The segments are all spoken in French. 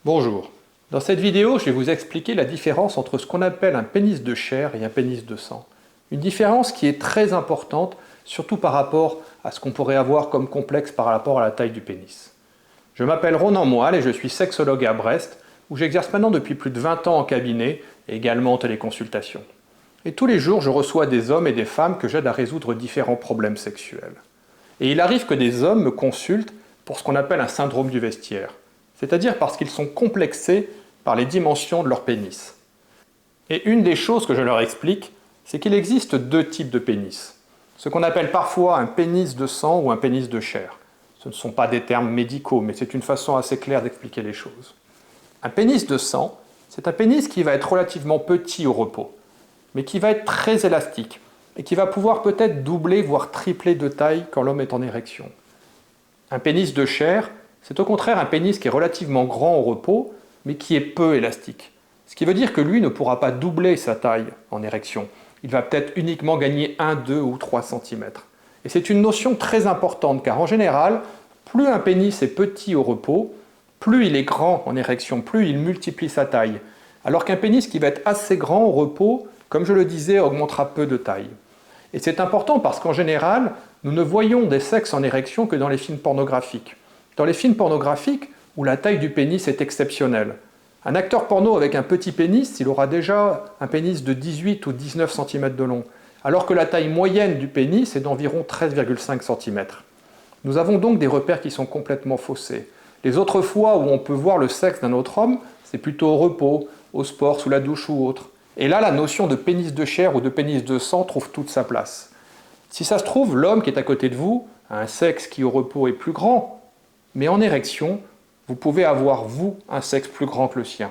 Bonjour. Dans cette vidéo, je vais vous expliquer la différence entre ce qu'on appelle un pénis de chair et un pénis de sang. Une différence qui est très importante, surtout par rapport à ce qu'on pourrait avoir comme complexe par rapport à la taille du pénis. Je m'appelle Ronan Moal et je suis sexologue à Brest, où j'exerce maintenant depuis plus de 20 ans en cabinet et également en téléconsultation. Et tous les jours, je reçois des hommes et des femmes que j'aide à résoudre différents problèmes sexuels. Et il arrive que des hommes me consultent pour ce qu'on appelle un syndrome du vestiaire, c'est-à-dire parce qu'ils sont complexés par les dimensions de leur pénis. Et une des choses que je leur explique, c'est qu'il existe deux types de pénis. Ce qu'on appelle parfois un pénis de sang ou un pénis de chair. Ce ne sont pas des termes médicaux, mais c'est une façon assez claire d'expliquer les choses. Un pénis de sang, c'est un pénis qui va être relativement petit au repos, mais qui va être très élastique et qui va pouvoir peut-être doubler, voire tripler de taille quand l'homme est en érection. Un pénis de chair, c'est au contraire un pénis qui est relativement grand au repos, mais qui est peu élastique. Ce qui veut dire que lui ne pourra pas doubler sa taille en érection. Il va peut-être uniquement gagner 1, 2 ou 3 cm. Et c'est une notion très importante, car en général, plus un pénis est petit au repos, plus il est grand en érection, plus il multiplie sa taille. Alors qu'un pénis qui va être assez grand au repos, comme je le disais, augmentera peu de taille. Et c'est important parce qu'en général, nous ne voyons des sexes en érection que dans les films pornographiques. Dans les films pornographiques, où la taille du pénis est exceptionnelle. Un acteur porno avec un petit pénis, il aura déjà un pénis de 18 ou 19 cm de long, alors que la taille moyenne du pénis est d'environ 13,5 cm. Nous avons donc des repères qui sont complètement faussés. Les autres fois où on peut voir le sexe d'un autre homme, c'est plutôt au repos, au sport, sous la douche ou autre. Et là, la notion de pénis de chair ou de pénis de sang trouve toute sa place. Si ça se trouve, l'homme qui est à côté de vous a un sexe qui au repos est plus grand, mais en érection, vous pouvez avoir, vous, un sexe plus grand que le sien.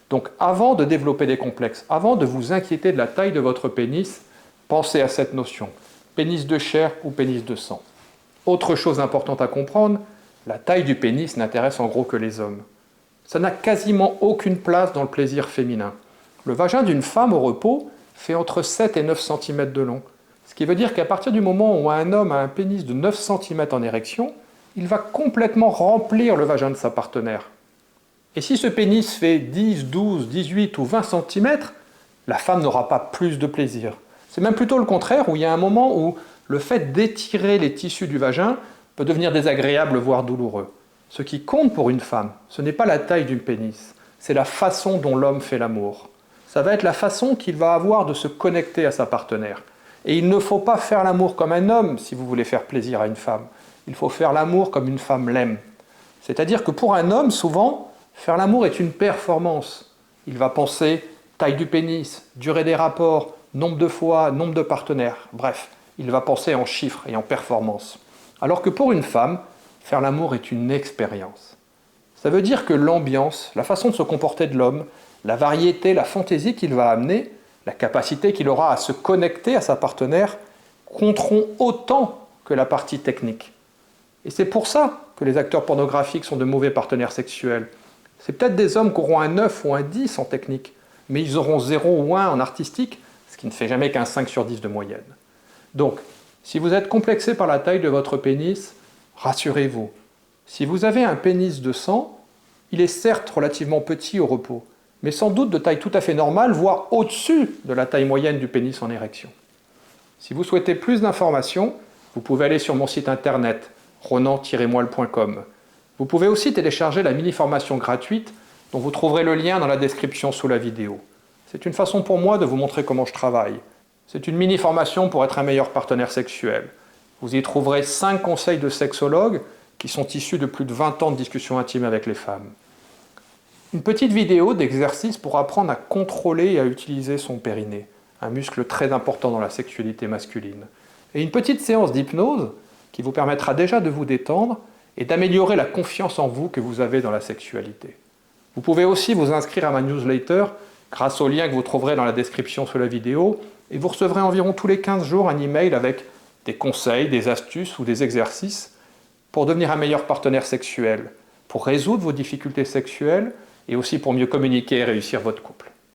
Donc avant de développer des complexes, avant de vous inquiéter de la taille de votre pénis, pensez à cette notion, pénis de chair ou pénis de sang. Autre chose importante à comprendre, la taille du pénis n'intéresse en gros que les hommes. Ça n'a quasiment aucune place dans le plaisir féminin. Le vagin d'une femme au repos fait entre 7 et 9 cm de long. Ce qui veut dire qu'à partir du moment où un homme a un pénis de 9 cm en érection, il va complètement remplir le vagin de sa partenaire. Et si ce pénis fait 10, 12, 18 ou 20 cm, la femme n'aura pas plus de plaisir. C'est même plutôt le contraire, où il y a un moment où le fait d'étirer les tissus du vagin peut devenir désagréable, voire douloureux. Ce qui compte pour une femme, ce n'est pas la taille du pénis, c'est la façon dont l'homme fait l'amour. Ça va être la façon qu'il va avoir de se connecter à sa partenaire. Et il ne faut pas faire l'amour comme un homme si vous voulez faire plaisir à une femme. Il faut faire l'amour comme une femme l'aime. C'est-à-dire que pour un homme, souvent, faire l'amour est une performance. Il va penser taille du pénis, durée des rapports, nombre de fois, nombre de partenaires. Bref, il va penser en chiffres et en performance. Alors que pour une femme, faire l'amour est une expérience. Ça veut dire que l'ambiance, la façon de se comporter de l'homme, la variété, la fantaisie qu'il va amener, la capacité qu'il aura à se connecter à sa partenaire, compteront autant que la partie technique. Et c'est pour ça que les acteurs pornographiques sont de mauvais partenaires sexuels. C'est peut-être des hommes qui auront un 9 ou un 10 en technique, mais ils auront 0 ou 1 en artistique, ce qui ne fait jamais qu'un 5 sur 10 de moyenne. Donc, si vous êtes complexé par la taille de votre pénis, rassurez-vous. Si vous avez un pénis de sang, il est certes relativement petit au repos, mais sans doute de taille tout à fait normale, voire au-dessus de la taille moyenne du pénis en érection. Si vous souhaitez plus d'informations, vous pouvez aller sur mon site internet ronan-moal.com. Vous pouvez aussi télécharger la mini-formation gratuite dont vous trouverez le lien dans la description sous la vidéo. C'est une façon pour moi de vous montrer comment je travaille. C'est une mini-formation pour être un meilleur partenaire sexuel. Vous y trouverez 5 conseils de sexologue qui sont issus de plus de 20 ans de discussions intimes avec les femmes. Une petite vidéo d'exercice pour apprendre à contrôler et à utiliser son périnée, un muscle très important dans la sexualité masculine. Et une petite séance d'hypnose qui vous permettra déjà de vous détendre et d'améliorer la confiance en vous que vous avez dans la sexualité. Vous pouvez aussi vous inscrire à ma newsletter grâce au lien que vous trouverez dans la description sous la vidéo et vous recevrez environ tous les 15 jours un email avec des conseils, des astuces ou des exercices pour devenir un meilleur partenaire sexuel, pour résoudre vos difficultés sexuelles et aussi pour mieux communiquer et réussir votre couple.